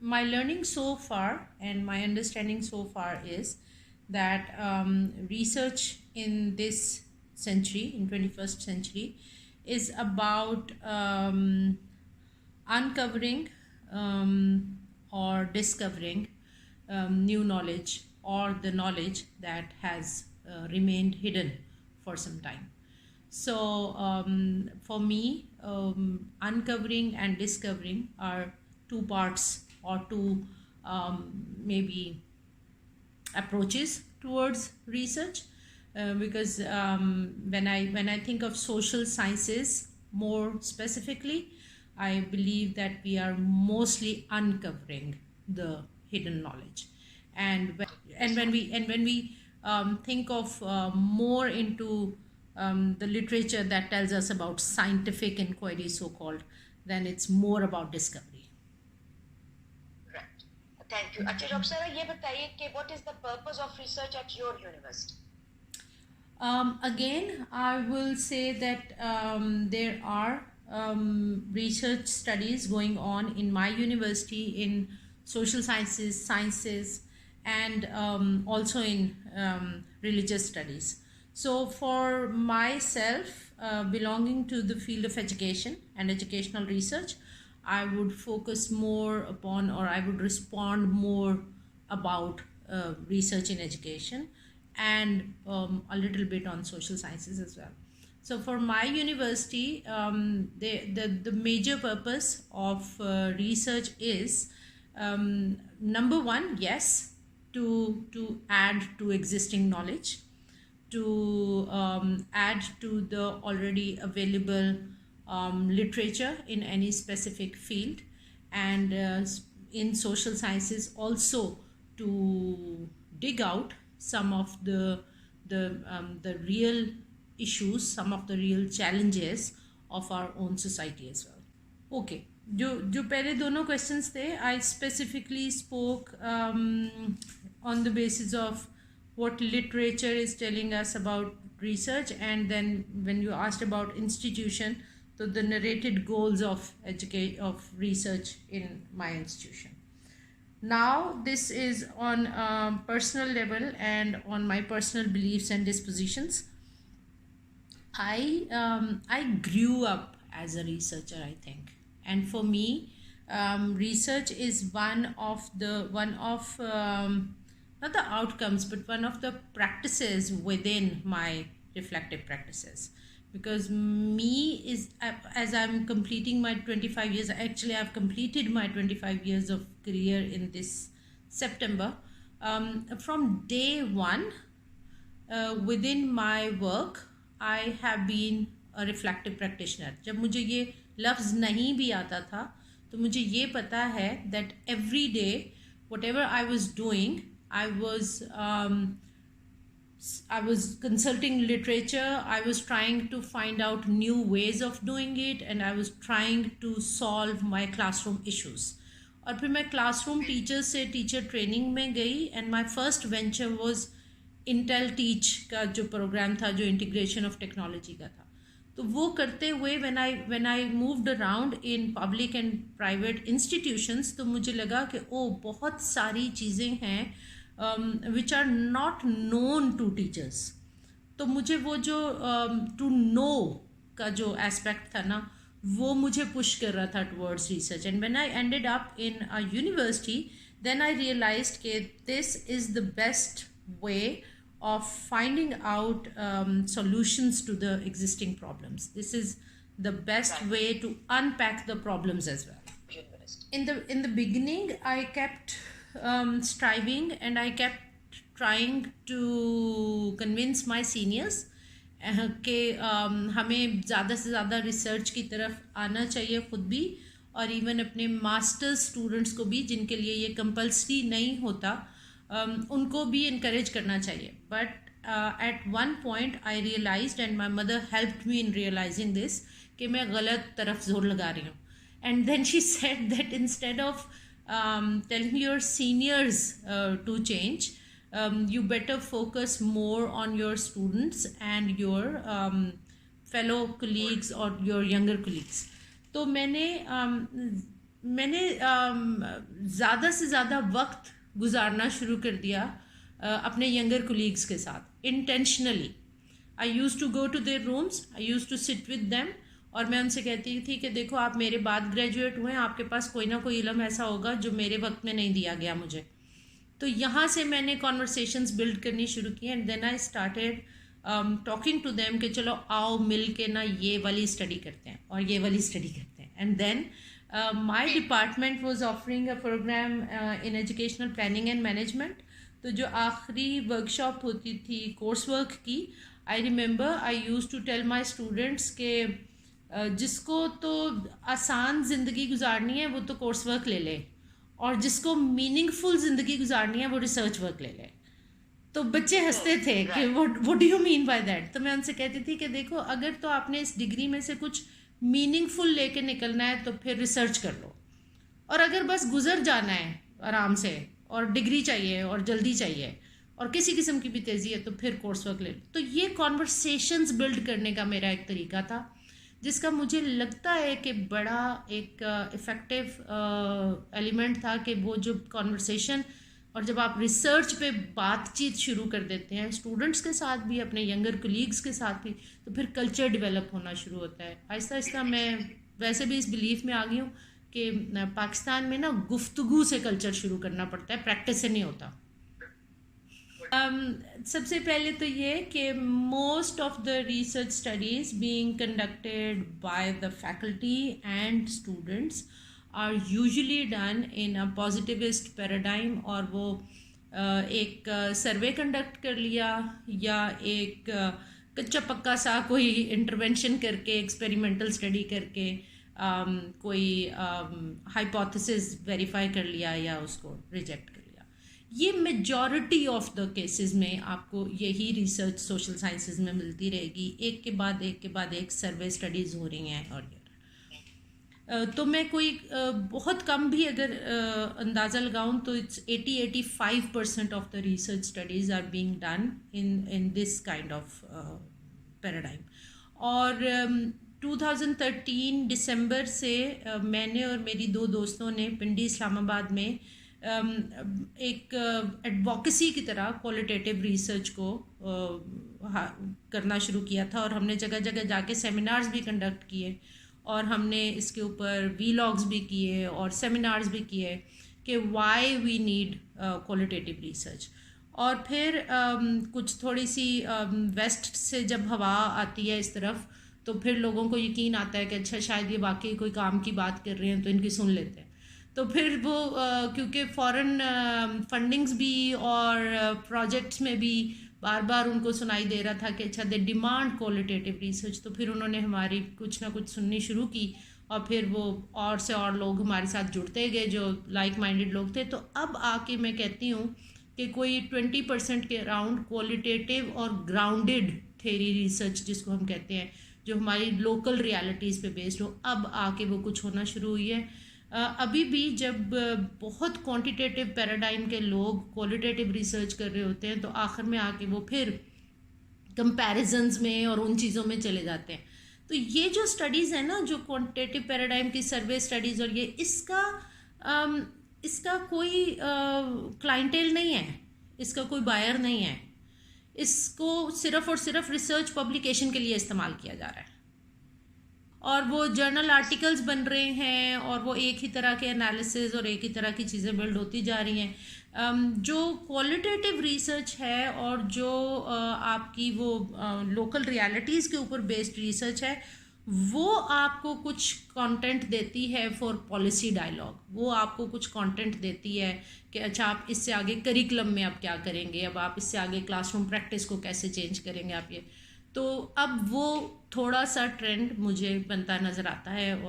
my learning so far and my understanding so far is that research in this century, in 21st century, is about uncovering or discovering new knowledge, or the knowledge that has remained hidden for some time. So for me, uncovering and discovering are two parts, or two maybe approaches towards research, because when I think of social sciences more specifically, I believe that we are mostly uncovering the hidden knowledge, and when we think of more into the literature that tells us about scientific inquiry, so called, then it's more about discovery. Right. Thank you. अच्छा doctor सारा ये बताइए कि what is the purpose of research at your university? Again, I will say that there are research studies going on in my university in social sciences, and also in religious studies. So for myself, belonging to the field of education and educational research, I would focus more upon, or I would respond more about research in education, and a little bit on social sciences as well. So for my university, the major purpose of research is, number one, yes, to add to existing knowledge, to add to the already available literature in any specific field, and in social sciences also to dig out some of the real issues, some of the real challenges of our own society as well. Okay, जो पहले दोनों questions थे, I specifically spoke on the basis of what literature is telling us about research, and then when you asked about institution, so the narrated goals of research in my institution. Now this is on a personal level and on my personal beliefs and dispositions. I grew up as a researcher, I think, and for me, research is one of not the outcomes, but one of the practices within my reflective practices. Because me is, as I'm completing my 25 years, actually I've completed my 25 years of career in this September. From day one, within my work, I have been a reflective practitioner. जब मुझे ये लफ्ज़ नहीं भी आता था, तो मुझे ये पता है that every day, whatever I was doing, I was consulting literature, I was trying to find out new ways of doing it, and I was trying to solve my classroom issues. और फिर मैं classroom teacher से teacher training में गई, and my first venture was Intel Teach का जो program था, जो integration of technology का था. तो वो करते हुए when I moved around in public and private institutions, तो मुझे लगा कि बहुत सारी चीज़ें हैं which are not known to teachers. तो मुझे वो जो to know का जो aspect था ना, वो मुझे push कर रहा था towards research. And when I ended up in a university, then I realized that this is the best way of finding out solutions to the existing problems. This is the best way to unpack the problems as well. In the beginning, I kept striving, and I kept trying to convince my seniors कि हमें ज़्यादा से ज़्यादा research की तरफ आना चाहिए खुद भी, और इवन अपने मास्टर्स स्टूडेंट्स को भी, जिनके लिए ये कंपल्सरी नहीं होता, उनको भी इनकरेज करना चाहिए. But at one point I realised, and my mother helped me in realising this, कि मैं गलत तरफ जोर लगा रही हूँ. And then she said that instead of telling your seniors to change, you better focus more on your students and your fellow colleagues or your younger colleagues. तो मैंने मैंने ज़्यादा से ज़्यादा वक्त गुजारना शुरू कर दिया अपने यंगर कोलीग्स के साथ intentionally. I use to go to their rooms, I use to sit with them, और मैं उनसे कहती थी कि देखो आप मेरे बाद ग्रेजुएट हुए हैं, आपके पास कोई ना कोई इल्म ऐसा होगा जो मेरे वक्त में नहीं दिया गया मुझे। तो यहाँ से मैंने कॉन्वर्सेशंस बिल्ड करनी शुरू की and then I started talking to them कि चलो आओ मिल के ना ये वाली स्टडी करते हैं और ये वाली स्टडी करते हैं। And then my department was offering a programme in educational planning and management. तो जो आखिरी वर्कशॉप होती थी कोर्स वर्क की, I remember I use to tell my students के जिसको तो आसान ज़िंदगी गुजारनी है वो तो कोर्स वर्क ले ले, और जिसको मीनिंगफुल ज़िंदगी गुजारनी है वो रिसर्च वर्क ले ले। तो बच्चे हंसते थे कि what do you mean by that. तो मैं उनसे कहती थी कि देखो अगर तो आपने इस डिग्री में से कुछ मीनिंगफुल लेके निकलना है तो फिर रिसर्च कर लो, और अगर बस गुजर जाना है आराम से और डिग्री चाहिए और जल्दी चाहिए और किसी किस्म की भी तेज़ी है तो फिर कोर्स वर्क ले लो। तो ये कॉन्वर्सेशंस बिल्ड करने का मेरा एक तरीका था जिसका मुझे लगता है कि बड़ा एक इफ़ेक्टिव एलिमेंट था कि वो जो कॉन्वर्सेशन और जब आप रिसर्च पे बातचीत शुरू कर देते हैं स्टूडेंट्स के साथ भी, अपने यंगर कोलीग्स के साथ भी, तो फिर कल्चर डेवलप होना शुरू होता है आहिस्ता आहिस्ता। मैं वैसे भी इस बिलीफ में आ गई हूँ कि पाकिस्तान में ना गुफ्तगू से कल्चर शुरू करना पड़ता है, प्रैक्टिस से नहीं होता। सबसे पहले तो ये कि most of the research studies being conducted by the faculty and students are usually done in a positivist paradigm, और वो एक सर्वे कंडक्ट कर लिया या एक कच्चा पक्का सा कोई इंटरवेंशन करके एक्सपेरिमेंटल स्टडी करके कोई हाइपोथेसिस वेरीफाई कर लिया या उसको रिजेक्ट कर लिया। ये मेजॉरिटी ऑफ द केसेस में आपको यही रिसर्च सोशल साइंसेज में मिलती रहेगी, एक के बाद एक के बाद एक सर्वे स्टडीज़ हो रही हैं। और तो मैं कोई बहुत कम भी अगर अंदाज़ा लगाऊं तो it's 80-85% of the research studies are being done in this kind of paradigm. और 2013 दिसंबर से मैंने और मेरी दो दोस्तों ने पिंडी इस्लामाबाद में एक एडवोकेसी की तरह क्वालिटेटिव रिसर्च को करना शुरू किया था, और हमने जगह जगह जाके सेमिनार्स भी कंडक्ट किए और हमने इसके ऊपर वीलॉग्स भी किए और सेमिनार्स भी किए कि why we need qualitative research. और फिर कुछ थोड़ी सी वेस्ट से जब हवा आती है इस तरफ तो फिर लोगों को यकीन आता है कि अच्छा शायद ये वाकई कोई काम की बात कर रहे हैं तो इनकी सुन लेते हैं। तो फिर वो क्योंकि फॉरेन फंडिंग्स भी और प्रोजेक्ट्स में भी बार बार उनको सुनाई दे रहा था कि अच्छा दे डिमांड क्वालिटेटिव रिसर्च, तो फिर उन्होंने हमारी कुछ ना कुछ सुननी शुरू की और फिर वो और से और लोग हमारे साथ जुड़ते गए जो लाइक माइंडेड लोग थे। तो अब आके मैं कहती हूँ कि कोई 20% के अराउंड क्वालिटेटिव और ग्राउंडेड थेरी रिसर्च जिसको हम कहते हैं, जो हमारी लोकल रियलिटीज़ पे बेस्ड हो, अब आके वो कुछ होना शुरू हुई है। अभी भी जब बहुत क्वांटिटेटिव पैराडाइम के लोग क्वालिटेटिव रिसर्च कर रहे होते हैं तो आखिर में आके वो फिर कंपैरिजन्स में और उन चीज़ों में चले जाते हैं। तो ये जो स्टडीज़ है ना, जो क्वांटिटेटिव पैराडाइम की सर्वे स्टडीज़, और ये इसका कोई क्लाइंटेल नहीं है, इसका कोई बायर नहीं है, इसको सिर्फ और सिर्फ रिसर्च पब्लिकेशन के लिए इस्तेमाल किया जा रहा है और वो जर्नल आर्टिकल्स बन रहे हैं और वो एक ही तरह के एनालिसिस और एक ही तरह की चीज़ें बिल्ड होती जा रही हैं। जो क्वालिटेटिव रिसर्च है और जो आपकी वो लोकल रियलिटीज़ के ऊपर बेस्ड रिसर्च है, वो आपको कुछ कंटेंट देती है फॉर पॉलिसी डायलॉग। वो आपको कुछ कंटेंट देती है कि अच्छा आप इससे आगे करिकुलम में आप क्या करेंगे, अब आप इससे आगे क्लासरूम प्रैक्टिस को कैसे चेंज करेंगे आप ये। तो अब वो थोड़ा सा ट्रेंड मुझे बनता नज़र आता है और